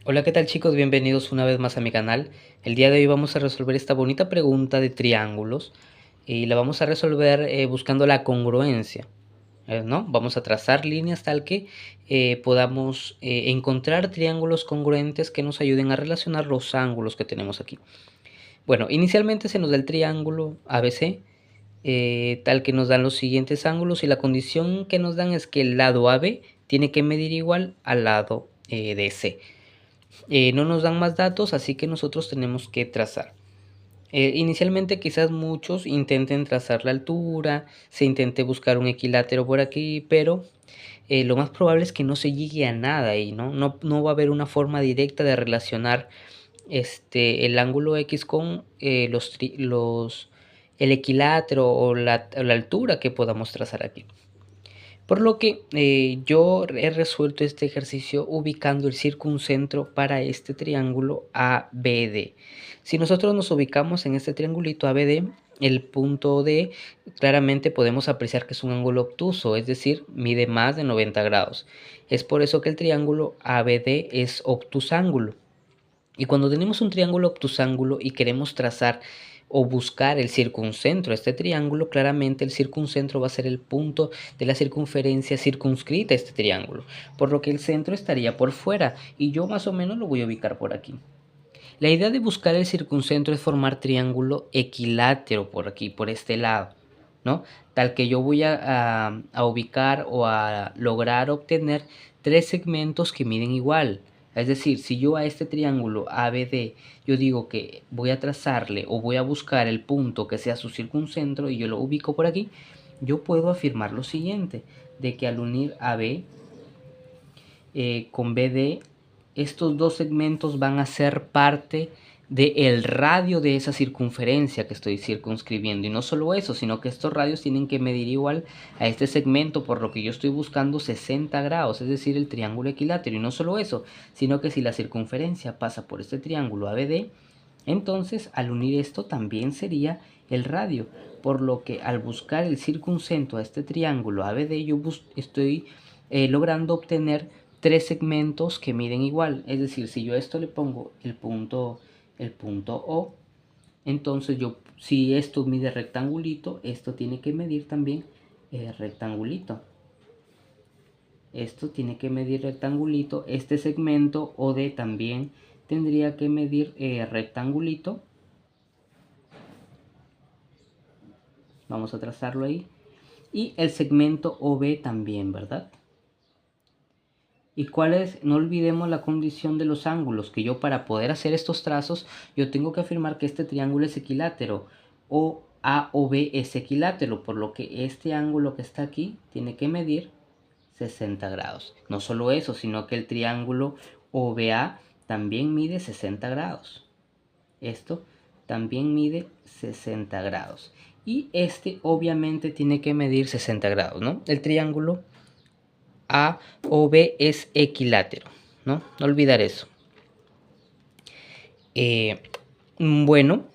Hola, ¿qué tal chicos? Bienvenidos una vez más a mi canal. El día de hoy vamos a resolver esta bonita pregunta de triángulos y la vamos a resolver buscando la congruencia, ¿no? Vamos a trazar líneas tal que podamos encontrar triángulos congruentes que nos ayuden a relacionar los ángulos que tenemos aquí. Bueno, inicialmente se nos da el triángulo ABC, tal que nos dan los siguientes ángulos y la condición que nos dan es que el lado AB tiene que medir igual al lado de C. No nos dan más datos, así que nosotros tenemos que trazar. Inicialmente quizás muchos intenten trazar la altura, se intente buscar un equilátero por aquí, pero lo más probable es que no se llegue a nada ahí, ¿no? No va a haber una forma directa de relacionar el ángulo X con el equilátero o la altura que podamos trazar aquí. Por lo que yo he resuelto este ejercicio ubicando el circuncentro para este triángulo ABD. Si nosotros nos ubicamos en este triangulito ABD, el punto D claramente podemos apreciar que es un ángulo obtuso, es decir, mide más de 90 grados. Es por eso que el triángulo ABD es obtusángulo. Y cuando tenemos un triángulo obtusángulo y queremos trazar o buscar el circuncentro de este triángulo, claramente el circuncentro va a ser el punto de la circunferencia circunscrita a este triángulo, por lo que el centro estaría por fuera y yo más o menos lo voy a ubicar por aquí. La idea de buscar el circuncentro es formar triángulo equilátero por aquí, por este lado, ¿no? Tal que yo voy a ubicar o a lograr obtener tres segmentos que miden igual. Es decir, si yo a este triángulo ABD yo digo que voy a trazarle o voy a buscar el punto que sea su circuncentro y yo lo ubico por aquí, yo puedo afirmar lo siguiente, de que al unir AB con BD, estos dos segmentos van a ser parte del radio de esa circunferencia que estoy circunscribiendo. Y no solo eso, sino que estos radios tienen que medir igual a este segmento, por lo que yo estoy buscando 60 grados, es decir, el triángulo equilátero. Y no solo eso, sino que si la circunferencia pasa por este triángulo ABD, entonces al unir esto también sería el radio. Por lo que al buscar el circuncentro a este triángulo ABD, yo estoy logrando obtener tres segmentos que miden igual. Es decir, si yo a esto le pongo el punto O, entonces si esto mide rectangulito, esto tiene que medir también rectangulito. Esto tiene que medir rectangulito. Este segmento OD también tendría que medir rectangulito. Vamos a trazarlo ahí. Y el segmento OB también, ¿verdad? ¿Y cuál es? No olvidemos la condición de los ángulos, que yo para poder hacer estos trazos, yo tengo que afirmar que este triángulo es equilátero, o A o B es equilátero, por lo que este ángulo que está aquí tiene que medir 60 grados. No solo eso, sino que el triángulo OBA también mide 60 grados. Esto también mide 60 grados. Y este obviamente tiene que medir 60 grados, ¿no? El triángulo a o B es equilátero, ¿no? No olvidar eso. Eh, bueno,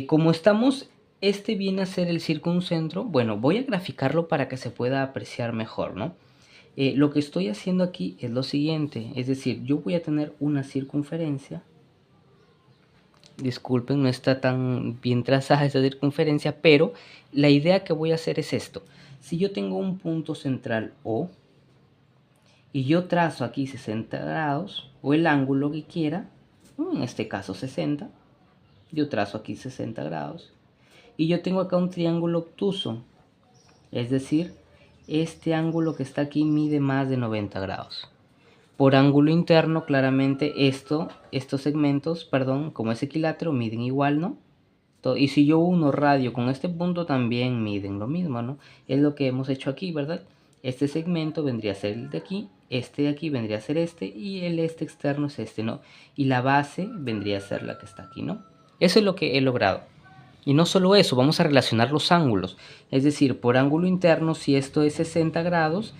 como estamos, este viene a ser el circuncentro. Bueno, voy a graficarlo para que se pueda apreciar mejor, ¿no? Lo que estoy haciendo aquí es lo siguiente, es decir, yo voy a tener una circunferencia. Disculpen, no está tan bien trazada esa circunferencia, pero la idea que voy a hacer es esto. Si yo tengo un punto central O, y yo trazo aquí 60 grados o el ángulo que quiera, en este caso 60, yo trazo aquí 60 grados y yo tengo acá un triángulo obtuso, es decir, este ángulo que está aquí mide más de 90 grados. Por ángulo interno, claramente estos segmentos, perdón, como es equilátero, miden igual, ¿no? Y si yo uno radio con este punto, también miden lo mismo, ¿no? Es lo que hemos hecho aquí, ¿verdad? Este segmento vendría a ser el de aquí, este de aquí vendría a ser este, y el este externo es este, ¿no? Y la base vendría a ser la que está aquí, ¿no? Eso es lo que he logrado. Y no solo eso, vamos a relacionar los ángulos. Es decir, por ángulo interno, si esto es 60 grados,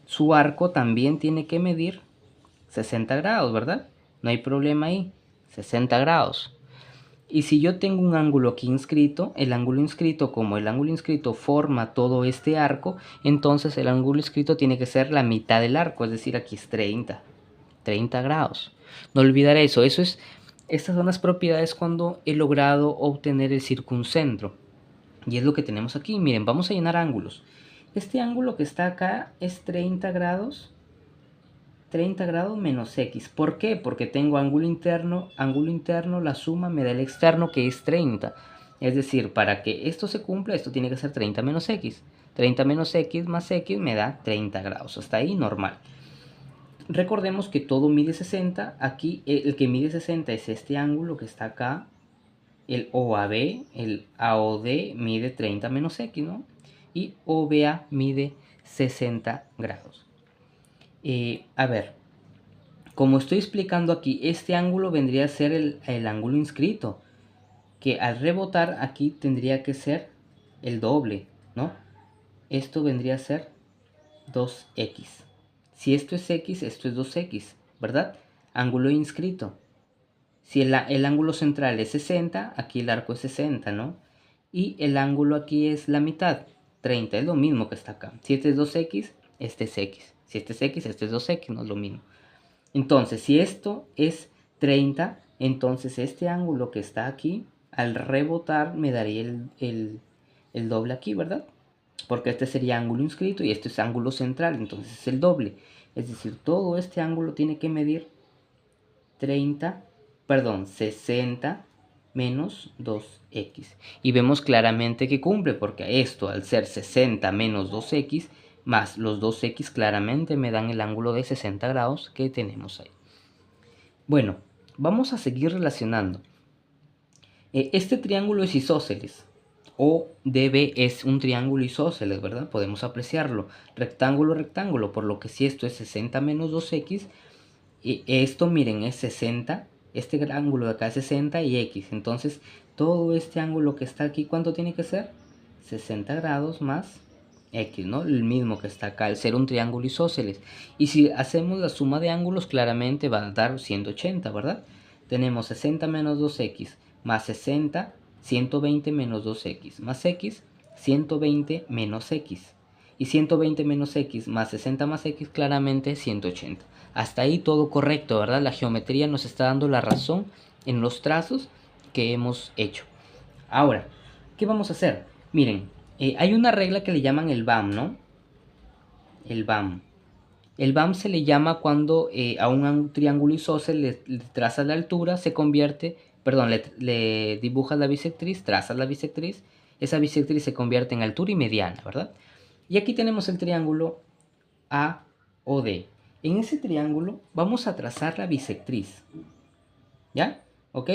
su arco también tiene que medir 60 grados, ¿verdad? No hay problema ahí, 60 grados. Y si yo tengo un ángulo aquí inscrito, el ángulo inscrito, como el ángulo inscrito forma todo este arco, entonces el ángulo inscrito tiene que ser la mitad del arco, es decir, aquí es 30. 30 grados. No olvidar eso. Estas son las propiedades cuando he logrado obtener el circuncentro. Y es lo que tenemos aquí. Miren, vamos a llenar ángulos. Este ángulo que está acá es 30 grados. 30 grados menos x. ¿Por qué? Porque tengo ángulo interno, la suma me da el externo que es 30. Es decir, para que esto se cumpla, esto tiene que ser 30 menos x. 30 menos x más x me da 30 grados. Hasta ahí normal. Recordemos que todo mide 60. Aquí el que mide 60 es este ángulo que está acá. El OAB, el AOD mide 30 menos x, ¿no? Y OBA mide 60 grados. A ver, como estoy explicando aquí, este ángulo vendría a ser el ángulo inscrito, que al rebotar aquí tendría que ser el doble, ¿no? Esto vendría a ser 2x. Si esto es x, esto es 2x, ¿verdad? Ángulo inscrito. Si el ángulo central es 60, aquí el arco es 60, ¿no? Y el ángulo aquí es la mitad, 30, es lo mismo que está acá. Si este es 2x, este es x. Si este es x, este es 2x, no es lo mismo. Entonces, si esto es 30, entonces este ángulo que está aquí, al rebotar me daría el doble aquí, ¿verdad? Porque este sería ángulo inscrito y este es ángulo central, entonces es el doble. Es decir, todo este ángulo tiene que medir 60 menos 2x. Y vemos claramente que cumple, porque esto al ser 60 menos 2x, más los 2x claramente me dan el ángulo de 60 grados que tenemos ahí. Bueno, vamos a seguir relacionando. Este triángulo es isósceles. ODB es un triángulo isósceles, ¿verdad? Podemos apreciarlo. Rectángulo, rectángulo, por lo que si esto es 60 menos 2x, y esto, miren, es 60. Este ángulo de acá es 60 y x. Entonces, todo este ángulo que está aquí, ¿cuánto tiene que ser? 60 grados más x, ¿no? El mismo que está acá, al ser un triángulo isósceles. Y si hacemos la suma de ángulos, claramente va a dar 180, ¿verdad? Tenemos 60 menos 2x más 60, 120 menos 2x más x, 120 menos x. Y 120 menos x más 60 más x, claramente 180. Hasta ahí todo correcto, ¿verdad? La geometría nos está dando la razón en los trazos que hemos hecho. Ahora, ¿qué vamos a hacer? Miren, hay una regla que le llaman el BAM, ¿no? El BAM. El BAM se le llama cuando a un triángulo isósceles le trazas la altura, se convierte, perdón, le dibujas la bisectriz, trazas la bisectriz, esa bisectriz se convierte en altura y mediana, ¿verdad? Y aquí tenemos el triángulo AOD. En ese triángulo vamos a trazar la bisectriz, ¿ya? ¿Ok?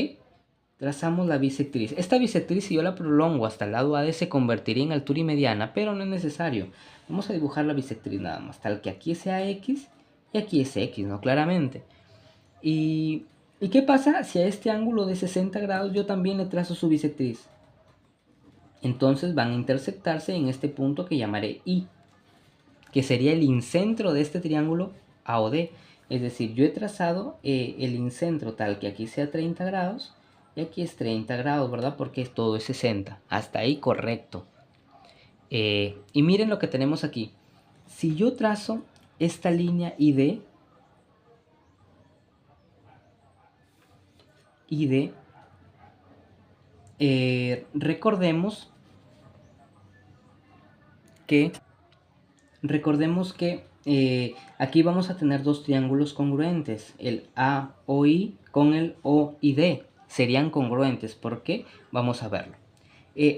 Trazamos la bisectriz. Esta bisectriz, si yo la prolongo hasta el lado AD, se convertiría en altura y mediana, pero no es necesario. Vamos a dibujar la bisectriz nada más, tal que aquí sea X y aquí es X, ¿no? Claramente. ¿Y qué pasa si a este ángulo de 60 grados yo también le trazo su bisectriz? Entonces van a intersectarse en este punto que llamaré I, que sería el incentro de este triángulo AOD. Es decir, yo he trazado el incentro tal que aquí sea 30 grados y aquí es 30 grados, ¿verdad? Porque todo es 60. Hasta ahí correcto. Y miren lo que tenemos aquí. Si yo trazo esta línea ID, recordemos que aquí vamos a tener dos triángulos congruentes, el AOI con el OID, serían congruentes. ¿Por qué? Vamos a verlo.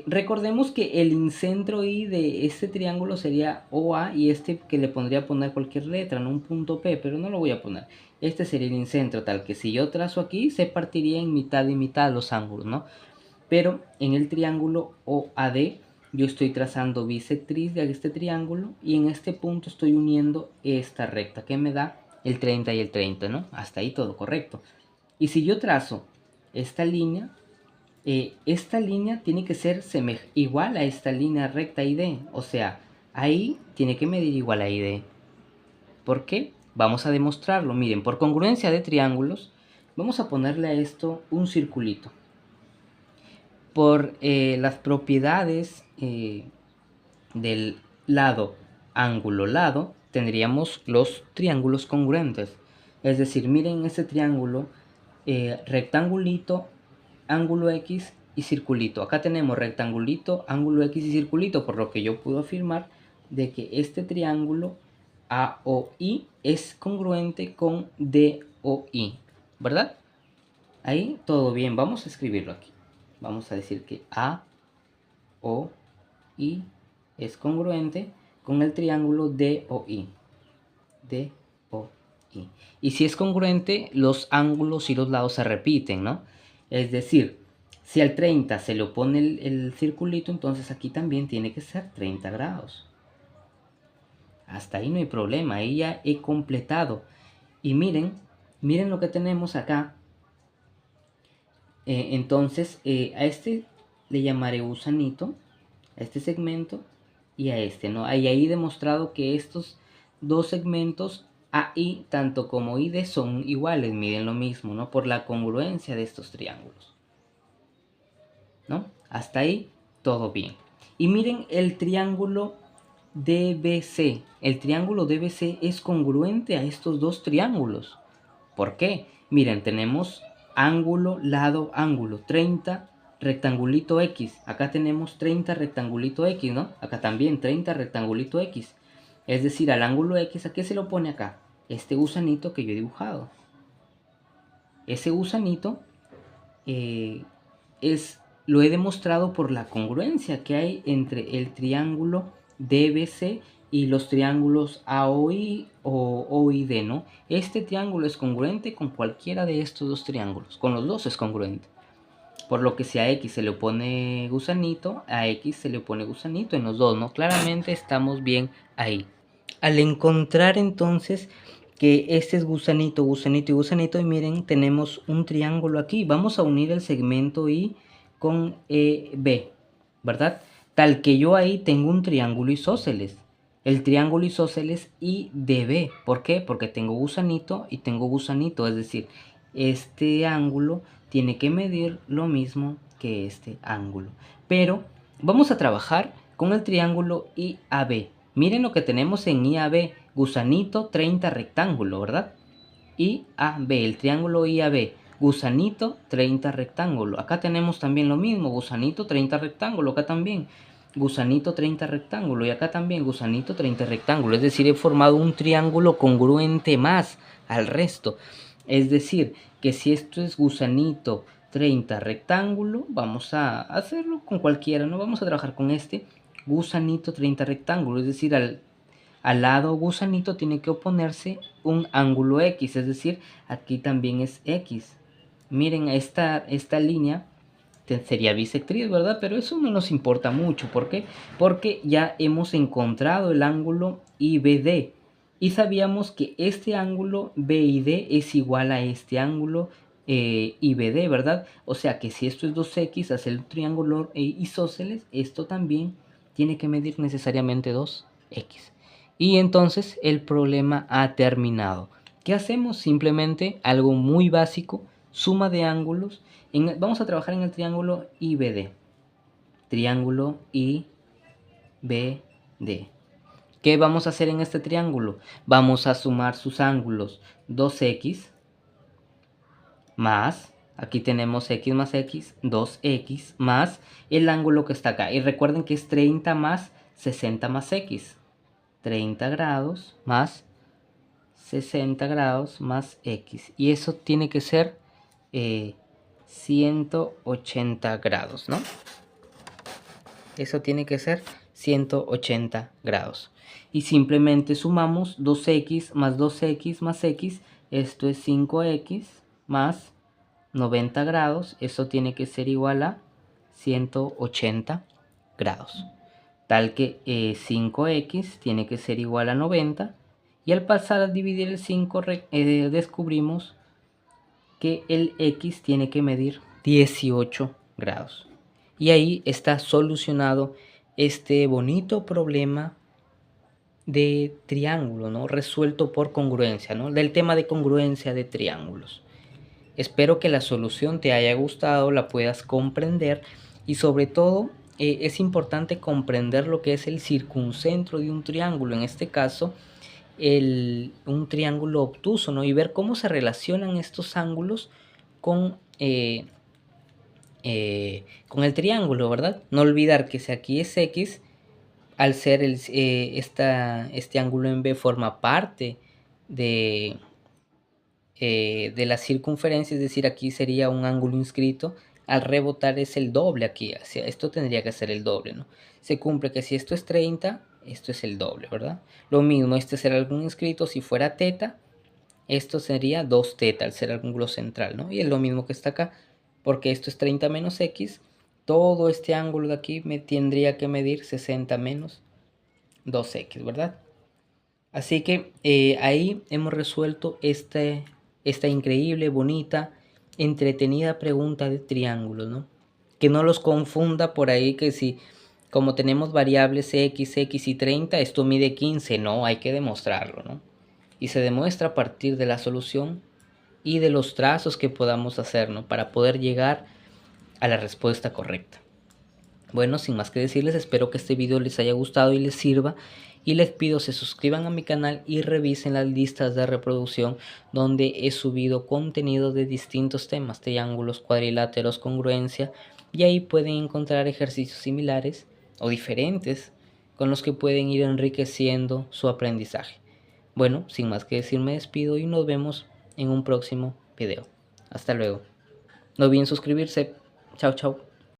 Recordemos que el incentro I de este triángulo sería OA y este que le pondría poner cualquier letra, no un punto P, pero no lo voy a poner. Este sería el incentro, tal que si yo trazo aquí se partiría en mitad y mitad los ángulos, ¿no? Pero en el triángulo OAD yo estoy trazando bisectriz de este triángulo y en este punto estoy uniendo esta recta que me da el 30 y el 30, ¿no? Hasta ahí todo correcto. Y si yo trazo esta línea tiene que ser igual a esta línea recta ID. O sea, ahí tiene que medir igual a ID. ¿Por qué? Vamos a demostrarlo. Miren, por congruencia de triángulos, vamos a ponerle a esto un circulito. Por las propiedades del lado, ángulo, lado, tendríamos los triángulos congruentes. Es decir, miren este triángulo, rectangulito, ángulo X y circulito. Acá tenemos rectangulito, ángulo X y circulito, por lo que yo puedo afirmar de que este triángulo AOI es congruente con DOI, ¿verdad? Ahí todo bien, vamos a escribirlo aquí. Vamos a decir que AOI es congruente con el triángulo DOI. DOI. Y si es congruente, los ángulos y los lados se repiten, ¿no? Es decir, si al 30 se le opone el circulito, entonces aquí también tiene que ser 30 grados. Hasta ahí no hay problema, ahí ya he completado. Y miren lo que tenemos acá. Entonces, a este le llamaré gusanito, a este segmento y a este, ¿no? Ahí demostrado que estos dos segmentos AI, tanto como ID, son iguales, miden lo mismo, ¿no? Por la congruencia de estos triángulos, ¿no? Hasta ahí todo bien. Y miren el triángulo DBC. El triángulo DBC es congruente a estos dos triángulos. ¿Por qué? Miren, tenemos ángulo, lado, ángulo, 30, rectangulito X. Acá tenemos 30 rectangulito X, ¿no? Acá también 30 rectangulito X. Es decir, al ángulo X, ¿a qué se lo pone acá? Este gusanito que yo he dibujado. Ese gusanito lo he demostrado por la congruencia que hay entre el triángulo DBC y los triángulos AOI o OID, ¿no? Este triángulo es congruente con cualquiera de estos dos triángulos, con los dos es congruente. Por lo que si a X se le pone gusanito, a X se le pone gusanito en los dos, ¿no? Claramente estamos bien ahí. Al encontrar entonces que este es gusanito, gusanito y gusanito, y miren, tenemos un triángulo aquí. Vamos a unir el segmento I con B, ¿verdad? Tal que yo ahí tengo un triángulo isósceles. El triángulo isósceles IDB. ¿Por qué? Porque tengo gusanito y tengo gusanito. Es decir, este ángulo tiene que medir lo mismo que este ángulo. Pero vamos a trabajar con el triángulo IAB. Miren lo que tenemos en IAB. Gusanito, 30 rectángulo, ¿verdad? IAB, el triángulo IAB. Gusanito, 30 rectángulo. Acá tenemos también lo mismo. Gusanito, 30 rectángulo. Acá también. Gusanito, 30 rectángulo. Y acá también gusanito, 30 rectángulo. Es decir, he formado un triángulo congruente más al resto. Es decir, que si esto es gusanito, 30 rectángulo, vamos a hacerlo con cualquiera, no vamos a trabajar con este gusanito 30 rectángulo, es decir, al lado gusanito tiene que oponerse un ángulo X, es decir, aquí también es X. Miren, esta línea sería bisectriz, ¿verdad? Pero eso no nos importa mucho, ¿por qué? Porque ya hemos encontrado el ángulo IBD y sabíamos que este ángulo BID es igual a este ángulo IBD, ¿verdad? O sea que si esto es 2X, hacer el triángulo isósceles, esto también tiene que medir necesariamente 2X. Y entonces el problema ha terminado. ¿Qué hacemos? Simplemente algo muy básico, suma de ángulos. Vamos a trabajar en el triángulo IBD. Triángulo IBD. ¿Qué vamos a hacer en este triángulo? Vamos a sumar sus ángulos 2X más, aquí tenemos X más X, 2X más el ángulo que está acá. Y recuerden que es 30 más 60 más X. 30 grados más 60 grados más X. Y eso tiene que ser 180 grados, ¿no? Eso tiene que ser 180 grados. Y simplemente sumamos 2X más 2X más X. Esto es 5X más 90 grados. Eso tiene que ser igual a 180 grados. Tal que 5X tiene que ser igual a 90. Y al pasar a dividir el 5 descubrimos que el X tiene que medir 18 grados. Y ahí está solucionado este bonito problema de triángulo, ¿no? Resuelto por congruencia, ¿no? Del tema de congruencia de triángulos. Espero que la solución te haya gustado, la puedas comprender y sobre todo es importante comprender lo que es el circuncentro de un triángulo. En este caso, un triángulo obtuso, ¿no? Y ver cómo se relacionan estos ángulos con el triángulo, ¿verdad? No olvidar que si aquí es X, al ser este ángulo en B forma parte de la circunferencia, es decir, aquí sería un ángulo inscrito, al rebotar es el doble aquí, esto tendría que ser el doble, ¿no? Se cumple que si esto es 30, esto es el doble, ¿verdad? Lo mismo, este será el ángulo inscrito, si fuera teta, esto sería 2 teta al ser el ángulo central, ¿no? Y es lo mismo que está acá, porque esto es 30 menos X, todo este ángulo de aquí me tendría que medir 60 menos 2X, ¿verdad? Así que ahí hemos resuelto esta increíble, bonita, entretenida pregunta de triángulos, ¿no? Que no los confunda por ahí que si, como tenemos variables x, x y 30, esto mide 15, no, hay que demostrarlo, ¿no? Y se demuestra a partir de la solución y de los trazos que podamos hacer, ¿no? Para poder llegar a la respuesta correcta. Bueno, sin más que decirles, espero que este video les haya gustado y les sirva. Y les pido se suscriban a mi canal y revisen las listas de reproducción donde he subido contenido de distintos temas, triángulos, cuadriláteros, congruencia. Y ahí pueden encontrar ejercicios similares o diferentes con los que pueden ir enriqueciendo su aprendizaje. Bueno, sin más que decir me despido y nos vemos en un próximo video. Hasta luego. No olviden suscribirse. Chao, chao.